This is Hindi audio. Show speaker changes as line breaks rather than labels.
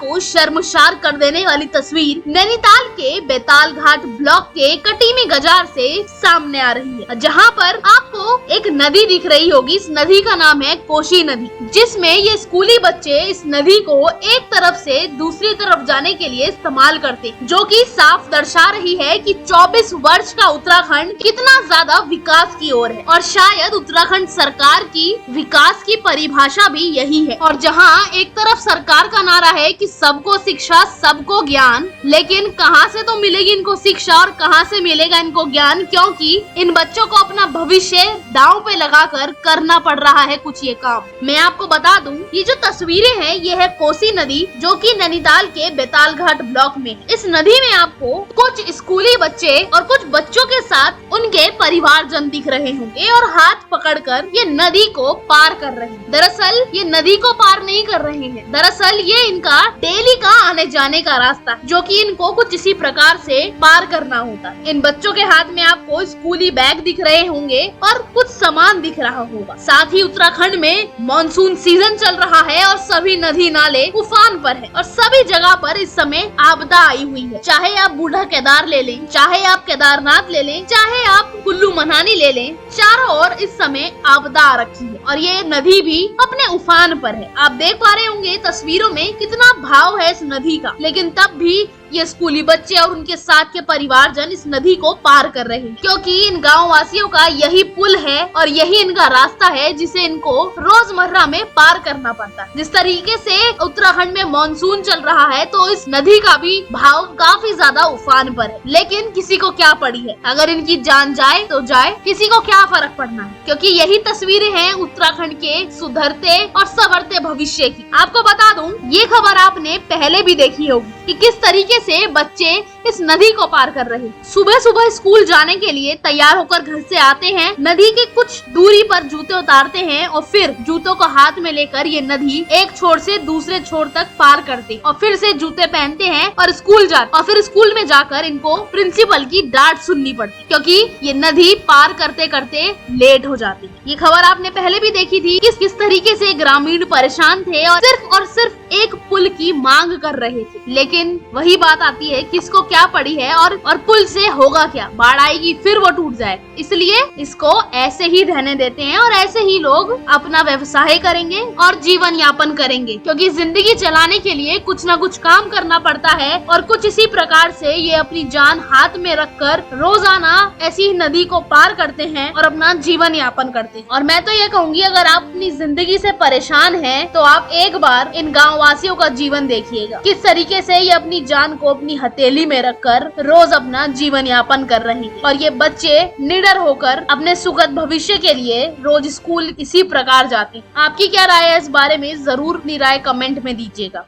को शर्मसार कर देने वाली तस्वीर नैनीताल के बेताल घाट ब्लॉक के कटीमी गजार से सामने आ रही है, जहां पर आपको एक नदी दिख रही होगी। इस नदी का नाम है कोसी नदी, जिसमें ये स्कूली बच्चे इस नदी को एक तरफ से दूसरी तरफ जाने के लिए इस्तेमाल करते हैं, जो कि साफ दर्शा रही है कि 24 वर्ष का उत्तराखंड कितना ज्यादा विकास की ओर है। और शायद उत्तराखंड सरकार की विकास की परिभाषा भी यही है। और जहां एक तरफ सरकार का नारा है कि सबको शिक्षा सबको ज्ञान, लेकिन कहां से तो मिलेगी इनको शिक्षा और कहां से मिलेगा इनको ज्ञान, क्योंकि इन बच्चों को अपना भविष्य दांव पे लगाकर करना पड़ रहा है कुछ ये काम। मैं आपको बता दूं, ये जो तस्वीरें हैं ये है कोसी नदी, जो कि नैनीताल के बेताल घाट ब्लॉक में। इस नदी में आपको कुछ स्कूली बच्चे और कुछ बच्चों के साथ उनके परिवारजन दिख रहे होंगे और हाथ पकड़कर ये नदी को पार कर रहे हैं। दरअसल ये नदी को पार नहीं कर रहे हैं, दरअसल ये इनका डेली का आने जाने का रास्ता, जो कि इनको कुछ इसी प्रकार से पार करना होता है। इन बच्चों के हाथ में आपको स्कूली बैग दिख रहे होंगे और कुछ सामान दिख रहा होगा। साथ ही उत्तराखंड में मॉनसून सीजन चल रहा है और सभी नदी नाले उफान पर है और सभी जगह पर इस समय आपदा आई हुई है। चाहे आप बूढ़ा केदार ले लें, चाहे आप केदारनाथ ले लें, चाहे आप कुल्लू मनाली ले लें, चारों ओर इस समय आपदा आ रखी है और ये नदी भी अपने उफान पर है। आप देख पा रहे होंगे तस्वीरों में कितना भाव है इस नदी का, लेकिन तब भी ये स्कूली बच्चे और उनके साथ के परिवारजन इस नदी को पार कर रहे हैं, क्योंकि इन गाँव वासियों का यही पुल है और यही इनका रास्ता है जिसे इनको रोजमर्रा में पार करना पड़ता है। जिस तरीके से उत्तराखंड में मानसून चल रहा है तो इस नदी का भी भाव काफी ज्यादा उफान पर है, लेकिन किसी को क्या पड़ी है, अगर इनकी जान जाए तो जाए, किसी को क्या फर्क पड़ना है, क्योंकि यही तस्वीरें हैं उत्तराखंड के सुधरते और संवरते भविष्य की। आपको बता दूं, ये खबर आपने पहले भी देखी होगी कि किस तरीके से बच्चे इस नदी को पार कर रहे हैं। सुबह सुबह स्कूल जाने के लिए तैयार होकर घर से आते हैं, नदी के कुछ दूरी पर जूते उतारते हैं और फिर जूतों को हाथ में लेकर ये नदी एक छोर से दूसरे छोर तक पार करते और फिर से जूते पहनते हैं और स्कूल जाते और फिर स्कूल में जाकर इनको प्रिंसिपल की डांट सुननी पड़ती, क्योंकि ये नदी पार करते करते लेट हो जाती है। ये खबर आपने पहले भी देखी थी किस तरीके से ग्रामीण परेशान थे और सिर्फ एक पुल की मांग कर रहे थे, लेकिन वही बात आती है किसको क्या पड़ी है और पुल से होगा क्या, बाढ़ आएगी फिर वो टूट जाए। इसलिए इसको ऐसे ही रहने देते हैं और ऐसे ही लोग अपना व्यवसाय करेंगे और जीवन यापन करेंगे, क्योंकि जिंदगी चलाने के लिए कुछ ना कुछ काम करना पड़ता है और कुछ इसी प्रकार से ये अपनी जान हाथ में रखकर रोजाना ऐसी ही नदी को पार करते हैं और अपना जीवन यापन करते हैं। और मैं तो ये कहूँगी, अगर आप अपनी जिंदगी से परेशान हैं तो आप एक बार इन गाँव वासियों का जीवन देखिएगा, किस तरीके से ये अपनी जान को अपनी हथेली में रखकर रोज अपना जीवन यापन कर रहे हैं और ये बच्चे निडर होकर अपने सुखद भविष्य के लिए रोज स्कूल इसी प्रकार जाते हैं। आपकी क्या राय है इस बारे में, जरूर अपनी राय कमेंट में दीजिएगा।